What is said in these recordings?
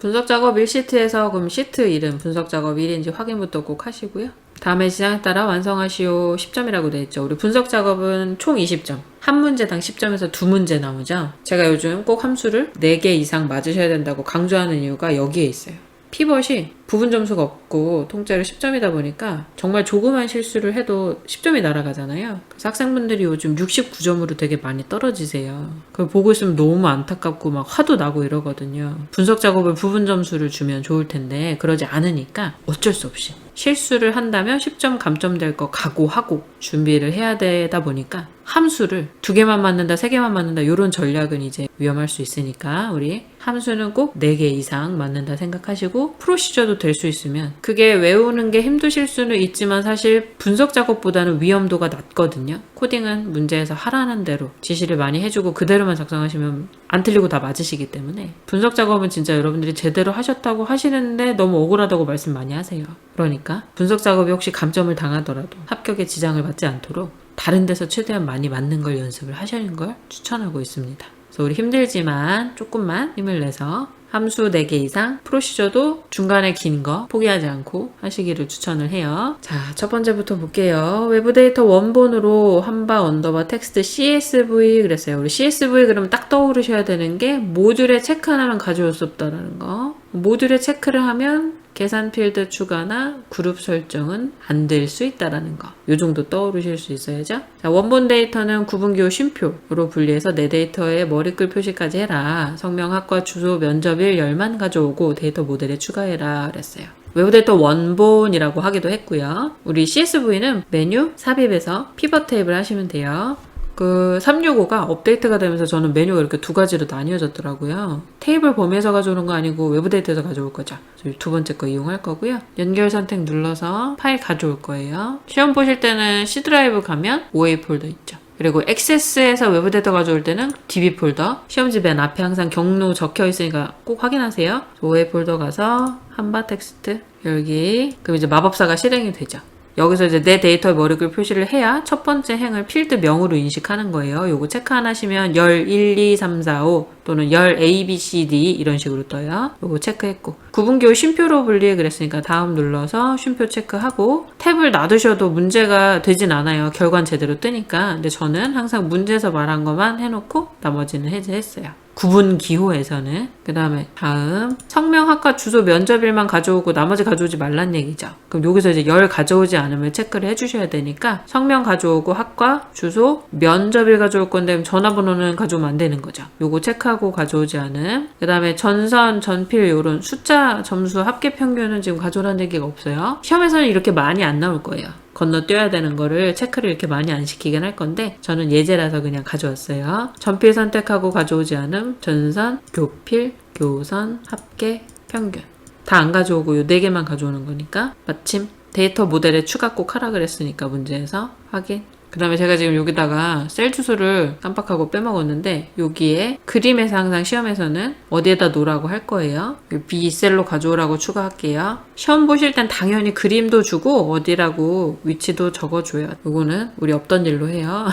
분석 작업 1시트에서 그럼 시트 이름 분석 작업 1인지 확인부터 꼭 하시고요. 다음에 지장에 따라 완성하시오 10점이라고 되어 있죠. 우리 분석 작업은 총 20점. 한 문제당 10점에서 두 문제 나오죠. 제가 요즘 꼭 함수를 4개 이상 맞으셔야 된다고 강조하는 이유가 여기에 있어요. 피벗이 부분 점수가 없고 통째로 10점이다 보니까 정말 조그만 실수를 해도 10점이 날아가잖아요. 그래서 학생분들이 요즘 69점으로 되게 많이 떨어지세요. 그걸 보고 있으면 너무 안타깝고 막 화도 나고 이러거든요. 분석 작업을 부분 점수를 주면 좋을 텐데 그러지 않으니까 어쩔 수 없이 실수를 한다면 10점 감점될 거 각오하고 준비를 해야 되다 보니까 함수를 2개만 맞는다, 3개만 맞는다 이런 전략은 이제 위험할 수 있으니까 우리 함수는 꼭 4개 이상 맞는다 생각하시고 프로시저도 될 수 있으면 그게 외우는 게 힘드실 수는 있지만 사실 분석 작업보다는 위험도가 낮거든요. 코딩은 문제에서 하라는 대로 지시를 많이 해주고 그대로만 작성하시면 안 틀리고 다 맞으시기 때문에 분석 작업은 진짜 여러분들이 제대로 하셨다고 하시는데 너무 억울하다고 말씀 많이 하세요. 그러니까 분석 작업이 혹시 감점을 당하더라도 합격에 지장을 받지 않도록 다른 데서 최대한 많이 맞는 걸 연습을 하시는 걸 추천하고 있습니다. 그래서 우리 힘들지만 조금만 힘을 내서 함수 4개 이상, 프로시저도 중간에 긴 거 포기하지 않고 하시기를 추천을 해요. 자, 첫 번째부터 볼게요. 외부 데이터 원본으로 한바 언더바 텍스트 CSV 그랬어요. 우리 CSV 그러면 딱 떠오르셔야 되는 게 모듈에 체크 하나만 가져올 수 없다라는 거. 모듈에 체크를 하면 계산 필드 추가나 그룹 설정은 안 될 수 있다라는 거. 요 정도 떠오르실 수 있어야죠. 자, 원본 데이터는 구분기호 쉼표로 분리해서 내 데이터에 머리글 표시까지 해라. 성명, 학과, 주소, 면접일 10만 가져오고 데이터 모델에 추가해라 그랬어요. 외부 데이터 원본이라고 하기도 했고요. 우리 CSV는 메뉴, 삽입에서 피벗 테이블 하시면 돼요. 그 365가 업데이트가 되면서 저는 메뉴가 이렇게 2가지로 나뉘어졌더라고요. 테이블 범위에서 가져오는 거 아니고 외부 데이터에서 가져올 거죠. 저희 2번째 거 이용할 거고요. 연결 선택 눌러서 파일 가져올 거예요. 시험 보실 때는 C 드라이브 가면 OA 폴더 있죠. 그리고 액세스에서 외부 데이터 가져올 때는 DB 폴더. 시험지 맨 앞에 항상 경로 적혀 있으니까 꼭 확인하세요. OA 폴더 가서 한바 텍스트 열기. 그럼 이제 마법사가 실행이 되죠. 여기서 이제 내 데이터에 머리글 표시를 해야 첫 번째 행을 필드명으로 인식하는 거예요. 요거 체크 안 하시면 열 1, 2, 3, 4, 5 또는 열 A, B, C, D 이런 식으로 떠요. 요거 체크했고 구분기호 쉼표로 분리해 그랬으니까 다음 눌러서 쉼표 체크하고 탭을 놔두셔도 문제가 되진 않아요. 결과는 제대로 뜨니까. 근데 저는 항상 문제에서 말한 것만 해놓고 나머지는 해제했어요. 구분 기호에서는. 그 다음에 다음 성명, 학과, 주소, 면접일만 가져오고 나머지 가져오지 말란 얘기죠. 그럼 여기서 이제 열 가져오지 않으면 체크를 해주셔야 되니까 성명 가져오고 학과, 주소, 면접일 가져올 건데 전화번호는 가져오면 안 되는 거죠. 요거 체크하고 가져오지 않음. 그 다음에 전선, 전필 요런 숫자, 점수, 합계 평균은 지금 가져오라는 얘기가 없어요. 시험에서는 이렇게 많이 안 나올 거예요. 건너뛰어야 되는 거를 체크를 이렇게 많이 안 시키긴 할 건데 저는 예제라서 그냥 가져왔어요. 전필 선택하고 가져오지 않음, 전선, 교필, 교선, 합계, 평균 다 안 가져오고 요 4개만 가져오는 거니까 마침 데이터 모델에 추가 꼭 하라 그랬으니까 문제에서 확인. 그 다음에 제가 지금 여기다가 셀 주소를 깜빡하고 빼먹었는데 여기에 그림에서 항상 시험에서는 어디에다 놓으라고 할 거예요. B셀로 가져오라고 추가할게요. 시험 보실 땐 당연히 그림도 주고 어디라고 위치도 적어줘요. 이거는 우리 없던 일로 해요.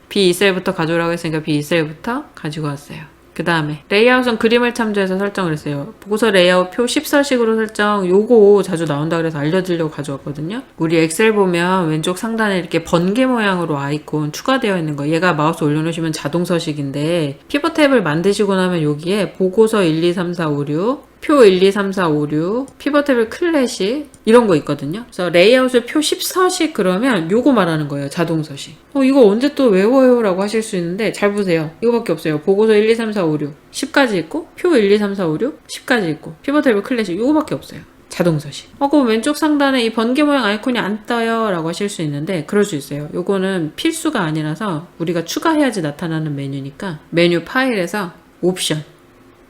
B2셀부터 가져오라고 했으니까 B2셀부터 가지고 왔어요. 그 다음에 레이아웃은 그림을 참조해서 설정을 했어요. 보고서 레이아웃 표 14식으로 설정. 요거 자주 나온다 그래서 알려드리려고 가져왔거든요. 우리 엑셀 보면 왼쪽 상단에 이렇게 번개 모양으로 아이콘 추가되어 있는 거, 얘가 마우스 올려놓으시면 자동 서식인데 피벗 탭을 만드시고 나면 여기에 보고서 1, 2, 3, 4, 5, 6 표 1, 2, 3, 4, 5, 6 피벗 탭을 클래식 이런 거 있거든요. 그래서 레이아웃을 표 14식 그러면 요거 말하는 거예요. 자동 서식. 이거 언제 또 외워요? 라고 하실 수 있는데 잘 보세요. 이거밖에 없어요. 보고서 1, 2, 3, 4, 5, 6 10까지 있고 표 1, 2, 3, 4, 5, 6 10까지 있고 피벗 탭을 클래식 요거밖에 없어요. 자동 서식. 그럼 왼쪽 상단에 이 번개 모양 아이콘이 안 떠요 라고 하실 수 있는데 그럴 수 있어요. 요거는 필수가 아니라서 우리가 추가해야지 나타나는 메뉴니까 메뉴 파일에서 옵션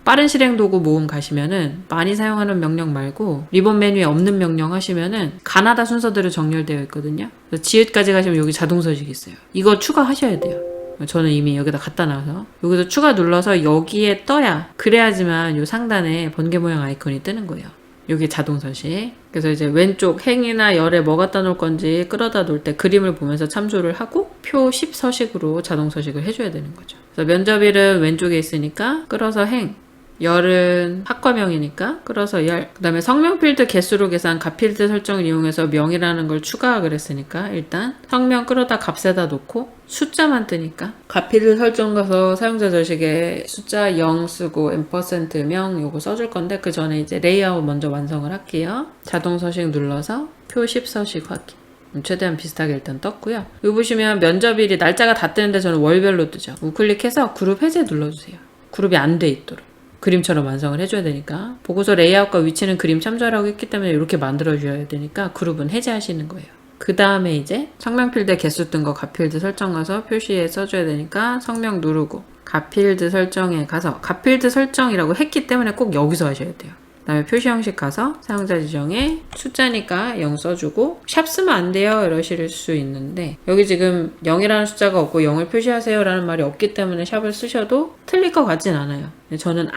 빠른 실행 도구 모음 가시면은 많이 사용하는 명령 말고 리본 메뉴에 없는 명령 하시면은 가나다 순서대로 정렬되어 있거든요. 그래서 지읒까지 가시면 여기 자동 서식이 있어요. 이거 추가하셔야 돼요. 저는 이미 여기다 갖다 놔서 여기서 추가 눌러서 여기에 떠야 그래야지만 요 상단에 번개 모양 아이콘이 뜨는 거예요. 여기 자동 서식. 그래서 이제 왼쪽 행이나 열에 뭐 갖다 놓을 건지 끌어다 놓을 때 그림을 보면서 참조를 하고 표 10 서식으로 자동 서식을 해줘야 되는 거죠. 그래서 면접일은 왼쪽에 있으니까 끌어서 행 열은 학과명이니까 끌어서 열. 그 다음에 성명 필드 개수로 계산 값필드 설정을 이용해서 명이라는 걸 추가 그랬으니까 일단 성명 끌어다 값에다 놓고 숫자만 뜨니까 값필드 설정 가서 사용자 저식에 숫자 0 쓰고 앰퍼센트 명 요거 써줄 건데 그 전에 이제 레이아웃 먼저 완성을 할게요. 자동 서식 눌러서 표 10 서식 확인. 최대한 비슷하게 일단 떴고요. 여기 보시면 면접일이 날짜가 다 뜨는데 저는 월별로 뜨죠. 우클릭해서 그룹 해제 눌러주세요. 그룹이 안 돼 있도록. 그림처럼 완성을 해줘야 되니까. 보고서 레이아웃과 위치는 그림 참조하라고 했기 때문에 이렇게 만들어줘야 되니까 그룹은 해제하시는 거예요. 그 다음에 이제 성명 필드에 개수 뜬 거 값필드 설정 가서 표시에 써줘야 되니까 성명 누르고 값필드 설정에 가서 값필드 설정이라고 했기 때문에 꼭 여기서 하셔야 돼요. 그 다음에 표시 형식 가서 사용자 지정에 숫자니까 0 써주고 샵 쓰면 안 돼요 이러실 수 있는데 여기 지금 0이라는 숫자가 없고 0을 표시하세요 라는 말이 없기 때문에 샵을 쓰셔도 틀릴 것 같진 않아요. 저는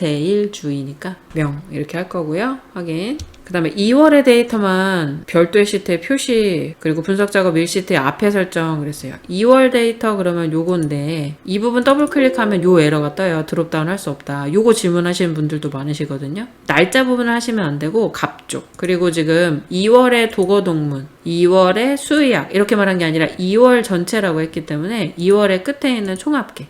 안전제일주의니까 명 이렇게 할 거고요. 확인. 그 다음에 2월의 데이터만 별도의 시트에 표시 그리고 분석작업 1시트의 앞에 설정 그랬어요. 2월 데이터 그러면 요건데 이 부분 더블 클릭하면 요 에러가 떠요. 드롭다운 할 수 없다. 요거 질문하시는 분들도 많으시거든요. 날짜 부분을 하시면 안 되고 값쪽 그리고 지금 2월의 도거동문 2월의 수의학 이렇게 말한 게 아니라 2월 전체라고 했기 때문에 2월의 끝에 있는 총합계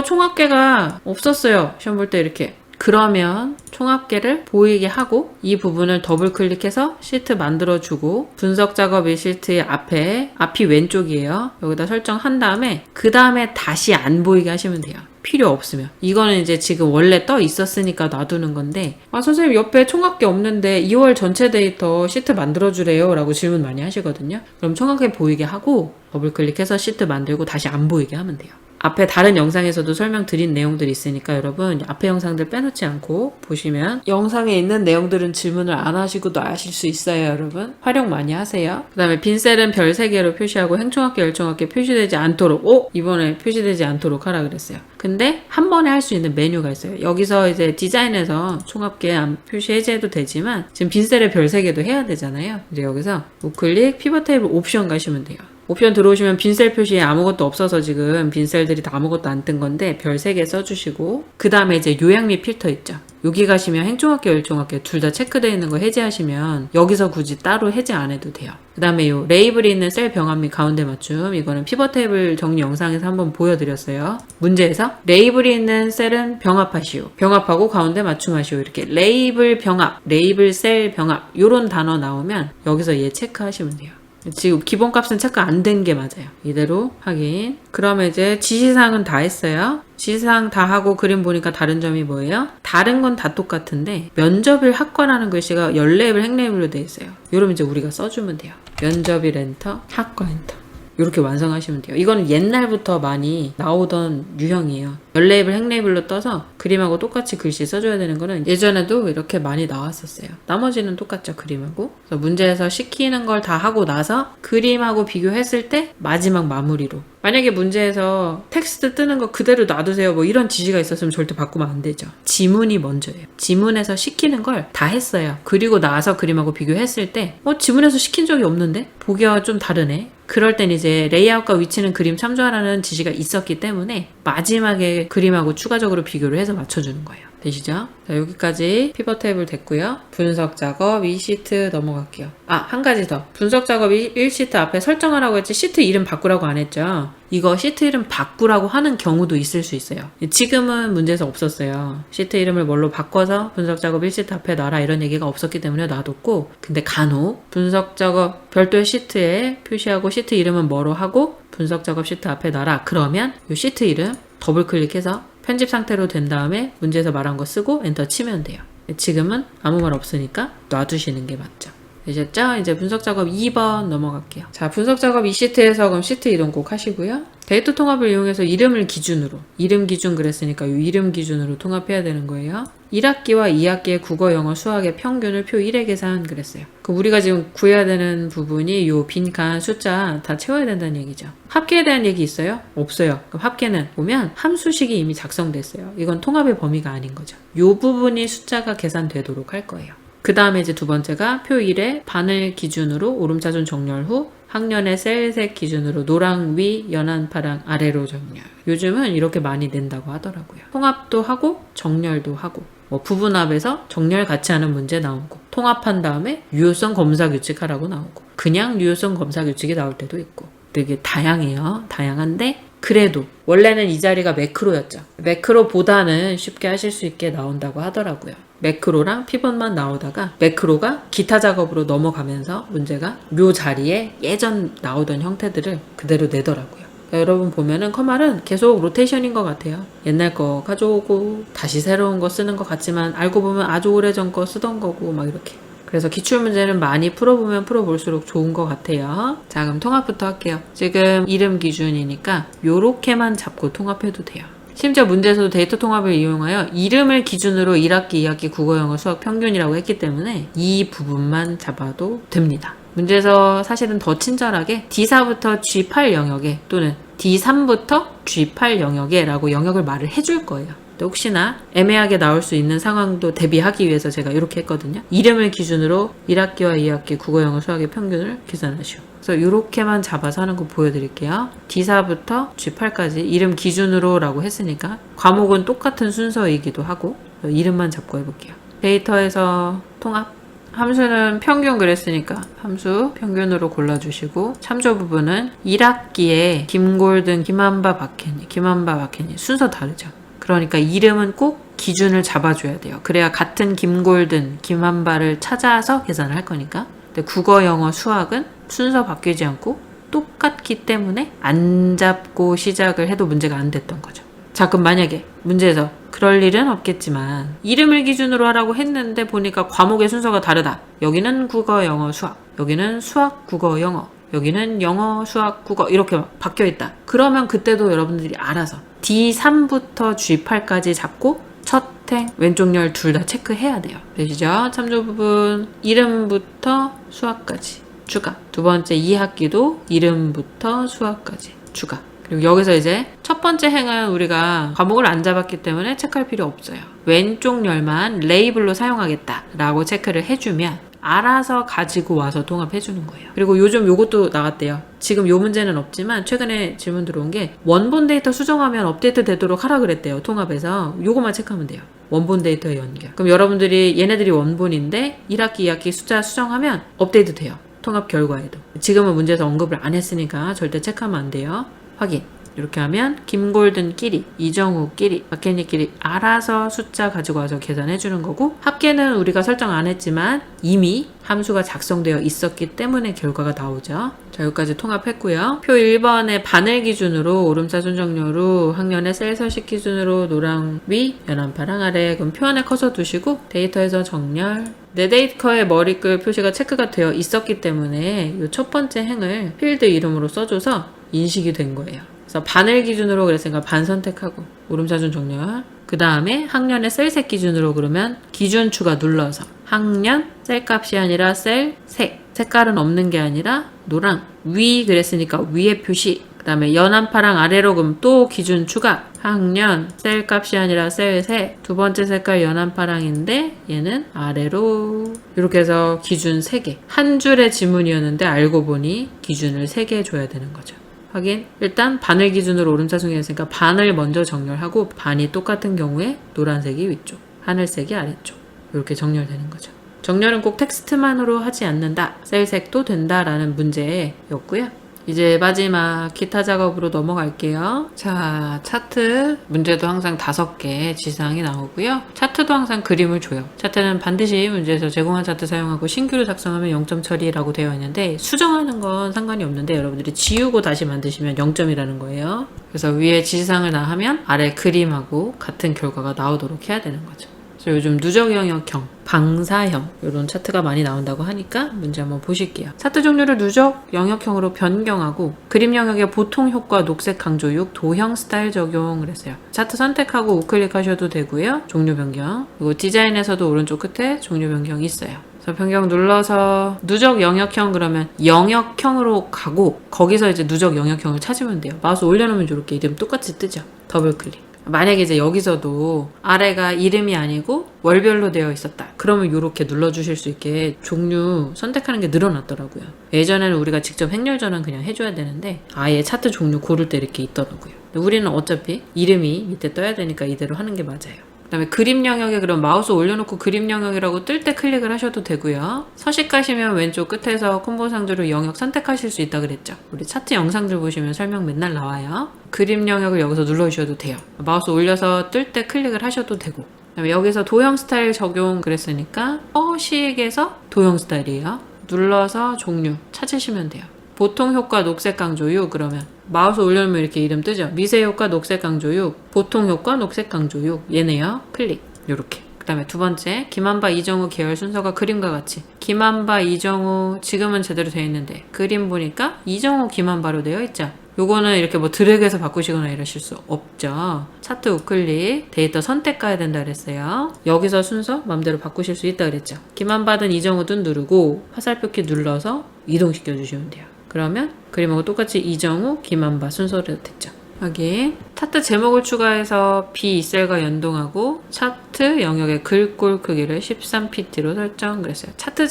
총합계가 없었어요. 시험 볼 때 이렇게 그러면 총합계를 보이게 하고 이 부분을 더블 클릭해서 시트 만들어주고 분석 작업 이 시트의 앞이 왼쪽이에요. 여기다 설정한 다음에 그 다음에 다시 안 보이게 하시면 돼요. 필요 없으면. 이거는 이제 지금 원래 떠 있었으니까 놔두는 건데 선생님 옆에 총합계 없는데 2월 전체 데이터 시트 만들어주래요 라고 질문 많이 하시거든요. 그럼 총합계 보이게 하고 더블 클릭해서 시트 만들고 다시 안 보이게 하면 돼요. 앞에 다른 영상에서도 설명드린 내용들이 있으니까 여러분 앞에 영상들 빼놓지 않고 보시면 영상에 있는 내용들은 질문을 안 하시고도 아실 수 있어요. 여러분 활용 많이 하세요. 그 다음에 빈 셀은 별 3개로 표시하고 행총합계 열총합계 표시되지 않도록 이번에 표시되지 않도록 하라 그랬어요. 근데 한 번에 할 수 있는 메뉴가 있어요. 여기서 이제 디자인에서 총합계 표시 해제해도 되지만 지금 빈 셀에 별 3개도 해야 되잖아요. 이제 여기서 우클릭 피벗 테이블 옵션 가시면 돼요. 옵션 들어오시면 빈셀 표시에 아무것도 없어서 지금 빈셀들이 다 아무것도 안 뜬 건데 별 3개 써주시고 그 다음에 이제 요약 및 필터 있죠. 여기 가시면 행총합계 열총합계 둘 다 체크되어 있는 거 해제하시면 여기서 굳이 따로 해제 안 해도 돼요. 그 다음에 요 레이블이 있는 셀 병합 및 가운데 맞춤 이거는 피벗 테이블 정리 영상에서 한번 보여드렸어요. 문제에서 레이블이 있는 셀은 병합하시오. 병합하고 가운데 맞춤하시오. 이렇게 레이블 병합, 레이블 셀 병합 요런 단어 나오면 여기서 얘 체크하시면 돼요. 지금 기본값은 체크 안 된 게 맞아요. 이대로 확인. 그러면 이제 지시사항은 다 했어요. 지시사항 다 하고 그림 보니까 다른 점이 뭐예요? 다른 건 다 똑같은데 면접일 학과라는 글씨가 열레이블 행레이블로 되어 있어요. 이러면 이제 우리가 써주면 돼요. 면접일 엔터, 학과 엔터. 이렇게 완성하시면 돼요. 이거는 옛날부터 많이 나오던 유형이에요. 열레이블 행레이블로 떠서 그림하고 똑같이 글씨 써줘야 되는 거는 예전에도 이렇게 많이 나왔었어요. 나머지는 똑같죠. 그림하고. 그래서 문제에서 시키는 걸 다 하고 나서 그림하고 비교했을 때 마지막 마무리로 만약에 문제에서 텍스트 뜨는 거 그대로 놔두세요 뭐 이런 지시가 있었으면 절대 바꾸면 안 되죠. 지문이 먼저예요. 지문에서 시키는 걸 다 했어요. 그리고 나서 그림하고 비교했을 때 지문에서 시킨 적이 없는데? 보기와 좀 다르네. 그럴 땐 이제 레이아웃과 위치는 그림 참조하라는 지시가 있었기 때문에 마지막에 그림하고 추가적으로 비교를 해서 맞춰주는 거예요. 되시죠? 자, 여기까지 피벗 테이블 됐고요. 분석 작업 2시트 넘어갈게요. 한 가지 더. 분석 작업 1시트 앞에 설정하라고 했지 시트 이름 바꾸라고 안 했죠? 이거 시트 이름 바꾸라고 하는 경우도 있을 수 있어요. 지금은 문제에서 없었어요. 시트 이름을 뭘로 바꿔서 분석 작업 1시트 앞에 놔라 이런 얘기가 없었기 때문에 놔뒀고 근데 간혹 분석 작업 별도의 시트에 표시하고 시트 이름은 뭐로 하고 분석 작업 시트 앞에 놔라 그러면 이 시트 이름 더블 클릭해서 편집 상태로 된 다음에 문제에서 말한 거 쓰고 엔터 치면 돼요. 지금은 아무 말 없으니까 놔두시는 게 맞죠. 되셨죠? 이제 분석 작업 2번 넘어갈게요. 자, 분석 작업 2시트에서 그럼 시트 이동 꼭 하시고요. 데이터 통합을 이용해서 이름을 기준으로 이름 기준 그랬으니까 이 이름 기준으로 통합해야 되는 거예요. 1학기와 2학기의 국어, 영어, 수학의 평균을 표 1에 계산 그랬어요. 우리가 지금 구해야 되는 부분이 요 빈칸 숫자 다 채워야 된다는 얘기죠. 합계에 대한 얘기 있어요? 없어요. 그럼 합계는 보면 함수식이 이미 작성됐어요. 이건 통합의 범위가 아닌 거죠. 요 부분이 숫자가 계산되도록 할 거예요. 그 다음에 이제 두 번째가 표 1에 반을 기준으로 오름차순 정렬 후 학년의 셀색 기준으로 노랑 위, 연한 파랑 아래로 정렬. 요즘은 이렇게 많이 낸다고 하더라고요. 통합도 하고 정렬도 하고 부분합에서 정렬 같이 하는 문제 나오고 통합한 다음에 유효성 검사 규칙하라고 나오고 그냥 유효성 검사 규칙이 나올 때도 있고 되게 다양해요. 다양한데 그래도 원래는 이 자리가 매크로였죠. 매크로보다는 쉽게 하실 수 있게 나온다고 하더라고요. 매크로랑 피벗만 나오다가 매크로가 기타 작업으로 넘어가면서 문제가 요 자리에 예전 나오던 형태들을 그대로 내더라고요. 그러니까 여러분 보면은 커말은 계속 로테이션인 것 같아요. 옛날 거 가져오고 다시 새로운 거 쓰는 것 같지만 알고 보면 아주 오래전 거 쓰던 거고 막 이렇게. 그래서 기출문제는 많이 풀어보면 풀어볼수록 좋은 것 같아요. 자, 그럼 통합부터 할게요. 지금 이름 기준이니까 요렇게만 잡고 통합해도 돼요. 심지어 문제에서도 데이터 통합을 이용하여 이름을 기준으로 1학기, 2학기 국어, 영어, 수학 평균이라고 했기 때문에 이 부분만 잡아도 됩니다. 문제에서 사실은 더 친절하게 D4부터 G8 영역에 또는 D3부터 G8 영역에 라고 영역을 말을 해줄 거예요. 혹시나 애매하게 나올 수 있는 상황도 대비하기 위해서 제가 이렇게 했거든요. 이름을 기준으로 1학기와 2학기 국어, 영어, 수학의 평균을 계산하시오. 그래서 이렇게만 잡아서 하는 거 보여드릴게요. D4부터 G8까지 이름 기준으로 라고 했으니까 과목은 똑같은 순서이기도 하고 이름만 잡고 해볼게요. 데이터에서 통합 함수는 평균 그랬으니까 함수 평균으로 골라주시고 참조 부분은 1학기에 김골든, 김한바, 박혜니 순서 다르죠. 그러니까 이름은 꼭 기준을 잡아줘야 돼요. 그래야 같은 김골든, 김한바를 찾아서 계산을 할 거니까. 근데 국어, 영어, 수학은 순서 바뀌지 않고 똑같기 때문에 안 잡고 시작을 해도 문제가 안 됐던 거죠. 자, 그럼 만약에 문제에서 그럴 일은 없겠지만 이름을 기준으로 하라고 했는데 보니까 과목의 순서가 다르다. 여기는 국어, 영어, 수학, 여기는 수학, 국어, 영어, 여기는 영어, 수학, 국어 이렇게 막 바뀌어있다. 그러면 그때도 여러분들이 알아서 D3부터 G8까지 잡고 첫 행, 왼쪽 열 둘 다 체크해야 돼요. 되시죠? 참조 부분 이름부터 수학까지 추가. 두 번째 2학기도 이름부터 수학까지 추가. 그리고 여기서 이제 첫 번째 행은 우리가 과목을 안 잡았기 때문에 체크할 필요 없어요. 왼쪽 열만 레이블로 사용하겠다라고 체크를 해주면 알아서 가지고 와서 통합해주는 거예요. 그리고 요즘 요것도 나왔대요. 지금 요 문제는 없지만 최근에 질문 들어온 게 원본 데이터 수정하면 업데이트 되도록 하라 그랬대요. 통합에서 요거만 체크하면 돼요. 원본 데이터의 연결. 그럼 여러분들이 얘네들이 원본인데 1학기, 2학기 숫자 수정하면 업데이트 돼요. 통합 결과에도. 지금은 문제에서 언급을 안 했으니까 절대 체크하면 안 돼요. 확인. 이렇게 하면 김골든끼리, 이정우끼리, 박혜니끼리 알아서 숫자 가지고 와서 계산해 주는 거고 합계는 우리가 설정 안 했지만 이미 함수가 작성되어 있었기 때문에 결과가 나오죠. 자, 여기까지 통합했고요. 표 1번에 바늘 기준으로 오름사 순정렬후 학년의 셀 서식 기준으로 노랑 위, 연한 파랑 아래. 그럼 표 안에 커서 두시고 데이터에서 정렬. 내 데이터의 머리글 표시가 체크가 되어 있었기 때문에 이 첫 번째 행을 필드 이름으로 써줘서 인식이 된 거예요. 그래서 바늘 기준으로 그랬으니까 반 선택하고 오름사준 정렬. 그 다음에 학년의 셀색 기준으로 그러면 기준 추가 눌러서 학년 셀값이 아니라 셀색, 색깔은 없는 게 아니라 노랑 위 그랬으니까 위에 표시. 그 다음에 연한 파랑 아래로 그럼 또 기준 추가 학년 셀값이 아니라 셀색. 두 번째 색깔 연한 파랑인데 얘는 아래로. 이렇게 해서 기준 3개. 한 줄의 지문이었는데 알고 보니 기준을 3개 줘야 되는 거죠. 확인. 일단 바늘 기준으로 오름차순이었으니까 반을 먼저 정렬하고 반이 똑같은 경우에 노란색이 위쪽, 하늘색이 아래쪽. 이렇게 정렬되는 거죠. 정렬은 꼭 텍스트만으로 하지 않는다. 셀색도 된다라는 문제였고요. 이제 마지막 기타 작업으로 넘어갈게요. 자, 차트 문제도 항상 5개 지상이 나오고요. 차트도 항상 그림을 줘요. 차트는 반드시 문제에서 제공한 차트 사용하고 신규로 작성하면 0점 처리라고 되어 있는데 수정하는 건 상관이 없는데 여러분들이 지우고 다시 만드시면 0점이라는 거예요. 그래서 위에 지상을 다 하면 아래 그림하고 같은 결과가 나오도록 해야 되는 거죠. 그래서 요즘 누적 영역형, 방사형 이런 차트가 많이 나온다고 하니까 문제 한번 보실게요. 차트 종류를 누적 영역형으로 변경하고 그림 영역의 보통 효과 녹색 강조 6 도형 스타일 적용을 했어요. 차트 선택하고 우클릭하셔도 되고요. 종류 변경. 그리고 디자인에서도 오른쪽 끝에 종류 변경이 있어요. 그래서 변경 눌러서 누적 영역형 그러면 영역형으로 가고 거기서 이제 누적 영역형을 찾으면 돼요. 마우스 올려놓으면 이렇게 이름 똑같이 뜨죠. 더블 클릭. 만약에 이제 여기서도 아래가 이름이 아니고 월별로 되어 있었다. 그러면 이렇게 눌러주실 수 있게 종류 선택하는 게 늘어났더라고요. 예전에는 우리가 직접 행렬 전환 그냥 해줘야 되는데 아예 차트 종류 고를 때 이렇게 있더라고요. 우리는 어차피 이름이 밑에 떠야 되니까 이대로 하는 게 맞아요. 그다음에 그림 영역에 그럼 마우스 올려놓고 그림 영역이라고 뜰 때 클릭을 하셔도 되고요. 서식하시면 왼쪽 끝에서 콤보 상주로 영역 선택하실 수 있다 그랬죠. 우리 차트 영상들 보시면 설명 맨날 나와요. 그림 영역을 여기서 눌러주셔도 돼요. 마우스 올려서 뜰 때 클릭을 하셔도 되고, 그다음에 여기서 도형 스타일 적용 그랬으니까 서식에서 도형 스타일이에요. 눌러서 종류 찾으시면 돼요. 보통 효과 녹색 강조유 그러면 마우스 올려놓으면 이렇게 이름 뜨죠. 미세 효과 녹색 강조유, 보통 효과 녹색 강조유, 얘네요. 클릭. 요렇게. 그 다음에 두 번째 김한바 이정우 계열 순서가 그림과 같이 김한바 이정우 지금은 제대로 되어 있는데 그림 보니까 이정우 김한바로 되어 있죠. 요거는 이렇게 뭐 드래그해서 바꾸시거나 이러실 수 없죠. 차트 우클릭 데이터 선택 가야 된다 그랬어요. 여기서 순서 마음대로 바꾸실 수 있다 그랬죠. 김한바든 이정우든 누르고 화살표키 눌러서 이동시켜 주시면 돼요. 그러면 그림하고 똑같이 이정우, 김한바 순서로 됐죠. 여기 차트 제목을 추가해서 B2셀과 연동하고 차트 영역의 글꼴 크기를 13pt로 설정 그랬어요. 차트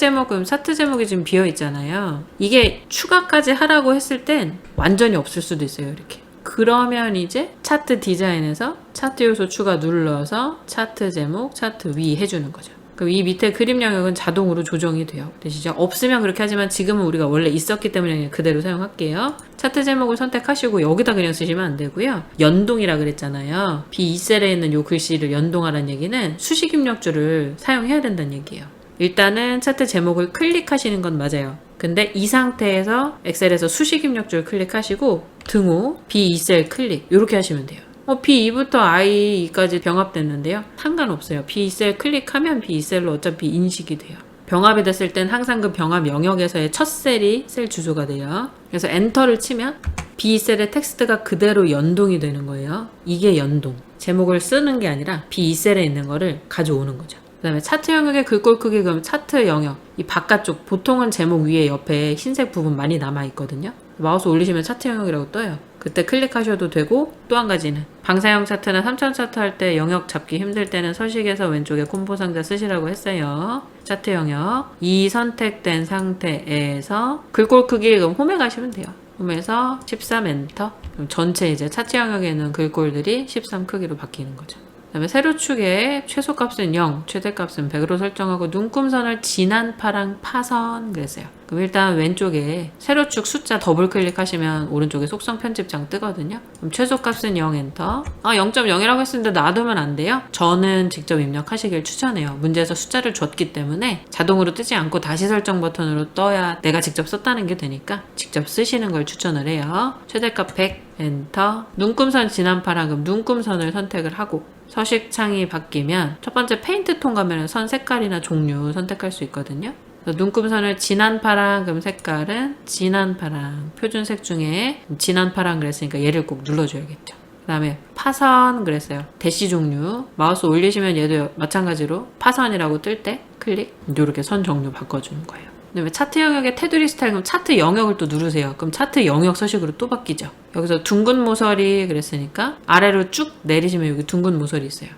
제목이 지금 비어 있잖아요. 이게 추가까지 하라고 했을 땐 완전히 없을 수도 있어요. 이렇게. 그러면 이제 차트 디자인에서 차트 요소 추가 눌러서 차트 제목, 차트 위 해주는 거죠. 그럼 이 밑에 그림 영역은 자동으로 조정이 돼요. 되시죠? 없으면 그렇게 하지만 지금은 우리가 원래 있었기 때문에 그냥 그대로 사용할게요. 차트 제목을 선택하시고 여기다 그냥 쓰시면 안 되고요. 연동이라 그랬잖아요. B2셀에 있는 요 글씨를 연동하라는 얘기는 수식 입력줄을 사용해야 된다는 얘기예요. 일단은 차트 제목을 클릭하시는 건 맞아요. 근데 이 상태에서 엑셀에서 수식 입력줄 클릭하시고 등호 B2셀 클릭 이렇게 하시면 돼요. B2부터 I2까지 병합됐는데요. 상관없어요. B2셀 클릭하면 B2셀로 어차피 인식이 돼요. 병합이 됐을 땐 항상 그 병합 영역에서의 첫 셀이 셀 주소가 돼요. 그래서 엔터를 치면 B2셀의 텍스트가 그대로 연동이 되는 거예요. 이게 연동. 제목을 쓰는 게 아니라 B2셀에 있는 거를 가져오는 거죠. 그 다음에 차트 영역의 글꼴 크기 그럼 차트 영역 이 바깥쪽 보통은 제목 위에 옆에 흰색 부분 많이 남아있거든요. 마우스 올리시면 차트 영역이라고 떠요. 그때 클릭하셔도 되고 또 한 가지는 방사형 차트나 3천 차트 할 때 영역 잡기 힘들 때는 서식에서 왼쪽에 콤보 상자 쓰시라고 했어요. 차트 영역 이 선택된 상태에서 글꼴 크기 그럼 홈에 가시면 돼요. 홈에서 13 엔터 그럼 전체 이제 차트 영역에 있는 글꼴들이 13 크기로 바뀌는 거죠. 그 다음에 세로축의 최소값은 0, 최대값은 100으로 설정하고 눈금선을 진한 파랑 파선 그랬어요. 그럼 일단 왼쪽에 세로축 숫자 더블 클릭하시면 오른쪽에 속성 편집장 뜨거든요. 그럼 최소값은 0 엔터. 0.0이라고 했었는데 놔두면 안 돼요. 저는 직접 입력하시길 추천해요. 문제에서 숫자를 줬기 때문에 자동으로 뜨지 않고 다시 설정 버튼으로 떠야 내가 직접 썼다는 게 되니까 직접 쓰시는 걸 추천을 해요. 최대값 100 엔터. 눈금선 진한 파랑 그럼 눈금선을 선택을 하고 서식 창이 바뀌면 첫 번째 페인트 톤 가면 선 색깔이나 종류 선택할 수 있거든요. 눈금선을 진한 파랑 그럼 색깔은 진한 파랑 표준색 중에 진한 파랑 그랬으니까 얘를 꼭 눌러줘야겠죠. 그 다음에 파선 그랬어요. 대시 종류 마우스 올리시면 얘도 마찬가지로 파선이라고 뜰 때 클릭 이렇게 선 종류 바꿔주는 거예요. 그다음에 차트 영역의 테두리 스타일 그럼 차트 영역을 또 누르세요. 그럼 차트 영역 서식으로 또 바뀌죠. 여기서 둥근 모서리 그랬으니까 아래로 쭉 내리시면 여기 둥근 모서리 있어요.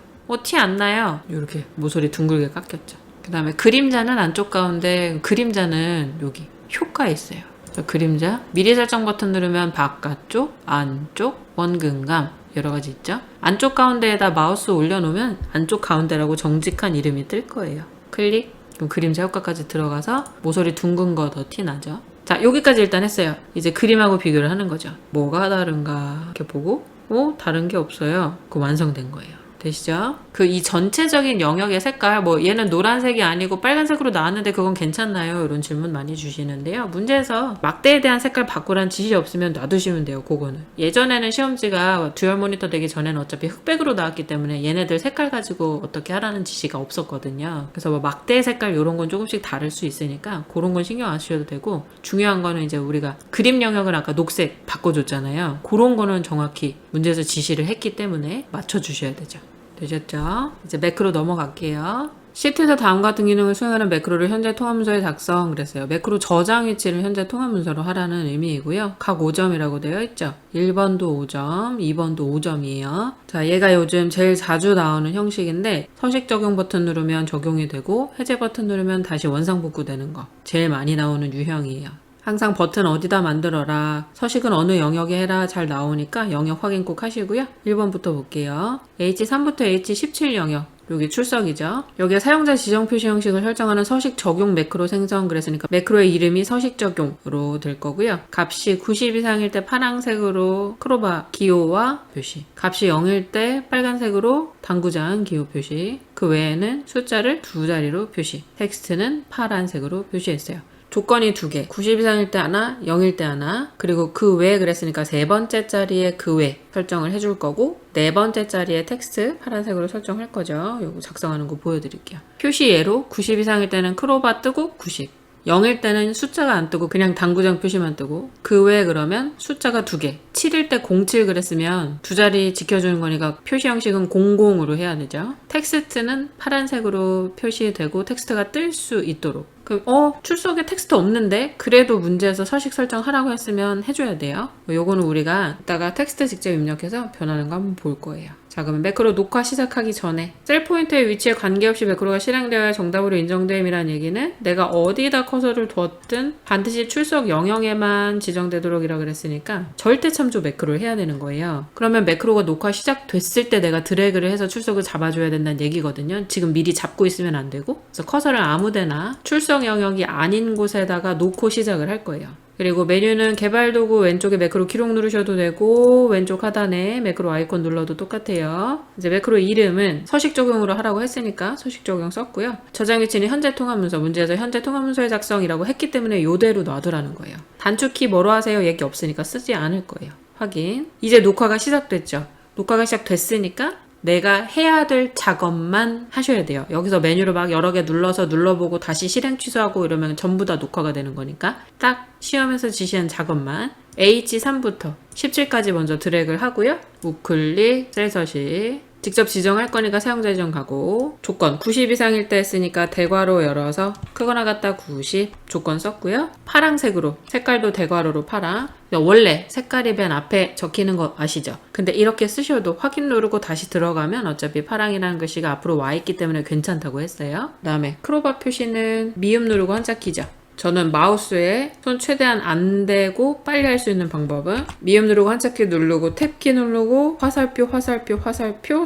티 안 나요? 이렇게 모서리 둥글게 깎였죠. 그 다음에 그림자는 안쪽 가운데 그림자는 여기 효과에 있어요. 그림자 미리 설정 버튼 누르면 바깥쪽, 안쪽, 원근감 여러 가지 있죠. 안쪽 가운데에다 마우스 올려놓으면 안쪽 가운데라고 정직한 이름이 뜰 거예요. 클릭 그럼 그림자 효과까지 들어가서 모서리 둥근 거 더 티나죠. 자 여기까지 일단 했어요. 이제 그림하고 비교를 하는 거죠. 뭐가 다른가 이렇게 보고 다른 게 없어요. 그 완성된 거예요. 되시죠? 그 이 전체적인 영역의 색깔 얘는 노란색이 아니고 빨간색으로 나왔는데 그건 괜찮나요? 이런 질문 많이 주시는데요. 문제에서 막대에 대한 색깔 바꾸란 지시 없으면 놔두시면 돼요. 그거는 예전에는 시험지가 듀얼 모니터 되기 전에는 어차피 흑백으로 나왔기 때문에 얘네들 색깔 가지고 어떻게 하라는 지시가 없었거든요. 그래서 막대 색깔 이런 건 조금씩 다를 수 있으니까 그런 건 신경 안 쓰셔도 되고 중요한 거는 이제 우리가 그림 영역을 아까 녹색 바꿔줬잖아요. 그런 거는 정확히 문제에서 지시를 했기 때문에 맞춰주셔야 되죠. 되셨죠? 이제 매크로 넘어갈게요. 시트에서 다음 같은 기능을 수행하는 매크로를 현재 통합문서에 작성 그랬어요. 매크로 저장 위치를 현재 통합문서로 하라는 의미이고요. 각 5점이라고 되어 있죠. 1번도 5점, 2번도 5점이에요. 자, 얘가 요즘 제일 자주 나오는 형식인데 서식 적용 버튼 누르면 적용이 되고 해제 버튼 누르면 다시 원상복구 되는 거. 제일 많이 나오는 유형이에요. 항상 버튼 어디다 만들어라, 서식은 어느 영역에 해라 잘 나오니까 영역 확인 꼭 하시고요. 1번부터 볼게요. H3부터 H17 영역. 여기 출석이죠. 여기에 사용자 지정 표시 형식을 설정하는 서식 적용 매크로 생성 그랬으니까 매크로의 이름이 서식 적용으로 될 거고요. 값이 90 이상일 때 파란색으로 크로바 기호와 표시, 값이 0일 때 빨간색으로 당구장 기호 표시, 그 외에는 숫자를 2자리로 표시, 텍스트는 파란색으로 표시했어요. 조건이 2개, 90 이상일 때 하나, 0일 때 하나, 그리고 그 외에 그랬으니까 3번째 자리에 그 외 설정을 해줄 거고 4번째 자리에 텍스트 파란색으로 설정할 거죠. 요거 작성하는 거 보여드릴게요. 표시 예로 90 이상일 때는 크로바 뜨고 90, 0일 때는 숫자가 안 뜨고 그냥 당구장 표시만 뜨고, 그 외에 그러면 숫자가 2개, 7일 때 07 그랬으면 2자리 지켜주는 거니까 표시 형식은 00으로 해야 되죠. 텍스트는 파란색으로 표시되고 텍스트가 뜰 수 있도록. 출석에 텍스트 없는데 그래도 문제에서 서식 설정하라고 했으면 해줘야 돼요. 요거는 우리가 이따가 텍스트 직접 입력해서 변하는 거 한번 볼 거예요. 자, 그러면 매크로 녹화 시작하기 전에 셀 포인트의 위치에 관계없이 매크로가 실행되어야 정답으로 인정됨이라는 얘기는 내가 어디다 커서를 두었든 반드시 출석 영역에만 지정되도록이라고 그랬으니까 절대 참조 매크로를 해야 되는 거예요. 그러면 매크로가 녹화 시작됐을 때 내가 드래그를 해서 출석을 잡아줘야 된다는 얘기거든요. 지금 미리 잡고 있으면 안 되고, 그래서 커서를 아무데나 출석 영역이 아닌 곳에다가 놓고 시작을 할 거예요. 그리고 메뉴는 개발 도구 왼쪽에 매크로 기록 누르셔도 되고 왼쪽 하단에 매크로 아이콘 눌러도 똑같아요. 이제 매크로 이름은 서식 적용으로 하라고 했으니까 서식 적용 썼고요. 저장 위치는 현재 통합문서, 문제에서 현재 통합문서의 작성이라고 했기 때문에 이대로 놔두라는 거예요. 단축키 뭐로 하세요? 얘기 없으니까 쓰지 않을 거예요. 확인. 이제 녹화가 시작됐죠. 녹화가 시작됐으니까 내가 해야 될 작업만 하셔야 돼요. 여기서 메뉴를 막 여러 개 눌러보고 다시 실행 취소하고 이러면 전부 다 녹화가 되는 거니까 딱 시험에서 지시한 작업만. H3부터 17까지 먼저 드래그를 하고요. 우클릭, 셀 서식. 직접 지정할 거니까 사용자 지정 가고, 조건 90 이상일 때 했으니까 대괄호 열어서 크거나 같다 90 조건 썼고요. 파란색으로, 색깔도 대괄호로 파랑. 원래 색깔이 맨 앞에 적히는 거 아시죠? 근데 이렇게 쓰셔도 확인 누르고 다시 들어가면 어차피 파랑이라는 글씨가 앞으로 와 있기 때문에 괜찮다고 했어요. 그 다음에 크로바 표시는 미음 누르고 한자 키죠. 저는 마우스에 손 최대한 안 대고 빨리 할 수 있는 방법은 미음 누르고 한자키 누르고 탭키 누르고 화살표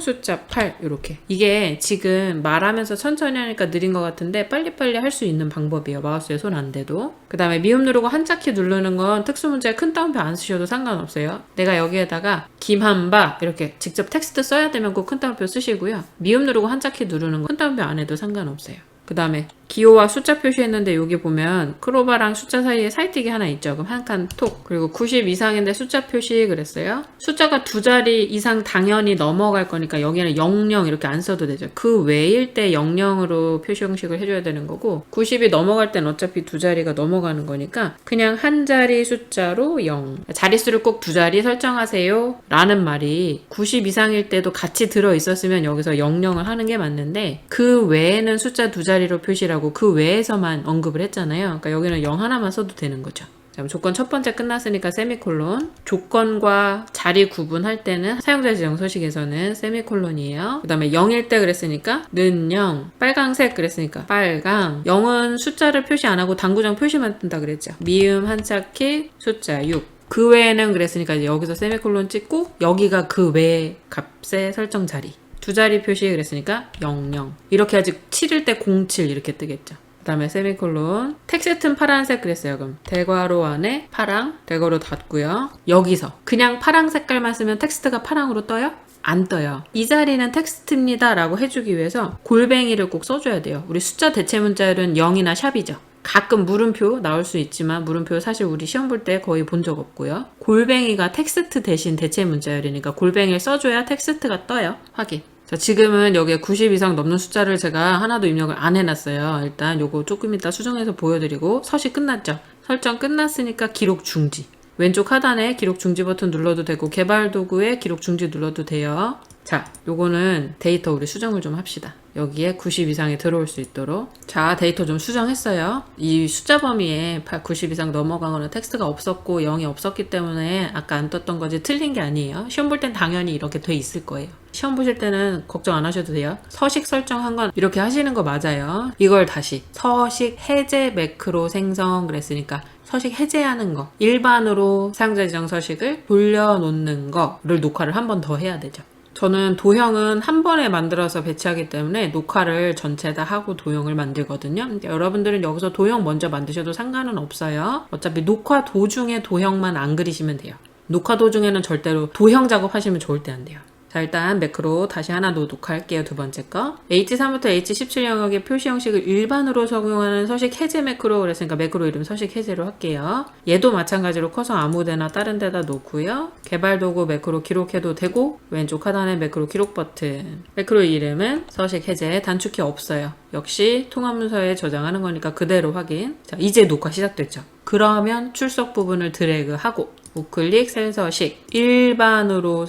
숫자 8 이렇게. 이게 지금 말하면서 천천히 하니까 느린 것 같은데 빨리빨리 할 수 있는 방법이에요. 마우스에 손 안 대도. 그 다음에 미음 누르고 한자키 누르는 건 특수문제에 큰 따옴표 안 쓰셔도 상관없어요. 내가 여기에다가 김한바 이렇게 직접 텍스트 써야 되면 꼭 큰 따옴표 쓰시고요. 미음 누르고 한자키 누르는 건 큰 따옴표 안 해도 상관없어요. 그 다음에 기호와 숫자 표시했는데 여기 보면 크로바랑 숫자 사이에 살뛰기 하나 있죠. 그럼 한 칸 톡. 그리고 90 이상인데 숫자 표시 그랬어요. 숫자가 2자리 이상 당연히 넘어갈 거니까 여기는 00 이렇게 안 써도 되죠. 그 외일 때 00으로 표시 형식을 해줘야 되는 거고, 90이 넘어갈 땐 어차피 2자리가 넘어가는 거니까 그냥 한 자리 숫자로 0. 자릿수를 꼭 2자리 설정하세요 라는 말이 90 이상일 때도 같이 들어있었으면 여기서 00을 하는 게 맞는데, 그 외에는 숫자 2자리로 표시라고 그 외에서만 언급을 했잖아요. 그러니까 여기는 0 하나만 써도 되는 거죠. 자, 조건 첫 번째 끝났으니까 세미콜론. 조건과 자리 구분할 때는 사용자 지정 서식에서는 세미콜론이에요. 그 다음에 0일 때 그랬으니까 는 0, 빨강색 그랬으니까 빨강. 0은 숫자를 표시 안 하고 당구장 표시만 뜬다 그랬죠. 미음 한자키 숫자 6. 그 외에는 그랬으니까 이제 여기서 세미콜론 찍고 여기가 그 외의 값의 설정 자리. 2자리 표시 그랬으니까 00. 이렇게 해야지 7일 때 07 이렇게 뜨겠죠. 그 다음에 세미콜론. 텍스트는 파란색 그랬어요. 그럼 대괄호 안에 파랑, 대괄호 닫고요. 여기서 그냥 파랑 색깔만 쓰면 텍스트가 파랑으로 떠요? 안 떠요. 이 자리는 텍스트입니다 라고 해주기 위해서 골뱅이를 꼭 써줘야 돼요. 우리 숫자 대체 문자열은 0이나 샵이죠. 가끔 물음표 나올 수 있지만 물음표 사실 우리 시험 볼 때 거의 본 적 없고요. 골뱅이가 텍스트 대신 대체 문자열이니까 골뱅이를 써줘야 텍스트가 떠요. 확인. 자, 지금은 여기에 90 이상 넘는 숫자를 제가 하나도 입력을 안 해놨어요. 일단 요거 조금 이따 수정해서 보여드리고, 서식 끝났죠? 설정 끝났으니까 기록 중지. 왼쪽 하단에 기록 중지 버튼 눌러도 되고 개발 도구에 기록 중지 눌러도 돼요. 자, 요거는 데이터 우리 수정을 좀 합시다. 여기에 90 이상이 들어올 수 있도록. 자, 데이터 좀 수정했어요. 이 숫자 범위에 90 이상 넘어가거나 텍스트가 없었고 0이 없었기 때문에 아까 안 떴던 거지 틀린 게 아니에요. 시험 볼 땐 당연히 이렇게 돼 있을 거예요. 시험 보실 때는 걱정 안 하셔도 돼요. 서식 설정한 건 이렇게 하시는 거 맞아요. 이걸 다시 서식 해제 매크로 생성 그랬으니까 서식 해제하는 거, 일반으로 사용자 지정 서식을 돌려놓는 거를 녹화를 한 번 더 해야 되죠. 저는 도형은 한 번에 만들어서 배치하기 때문에 녹화를 전체 다 하고 도형을 만들거든요. 그러니까 여러분들은 여기서 도형 먼저 만드셔도 상관은 없어요. 어차피 녹화 도중에 도형만 안 그리시면 돼요. 녹화 도중에는 절대로 도형 작업하시면 좋을 때 안 돼요. 자, 일단 매크로 다시 하나 더 녹화할게요. 두 번째 거. H3부터 H17 영역의 표시 형식을 일반으로 적용하는 서식 해제 매크로 그랬으니까 매크로 이름 서식 해제로 할게요. 얘도 마찬가지로 커서 아무데나 다른 데다 놓고요. 개발 도구 매크로 기록해도 되고 왼쪽 하단에 매크로 기록 버튼. 매크로 이름은 서식 해제 단축키 없어요. 역시 통합 문서에 저장하는 거니까 그대로 확인. 자, 이제 녹화 시작됐죠. 그러면 출석 부분을 드래그하고 우클릭 셀 서식 일반으로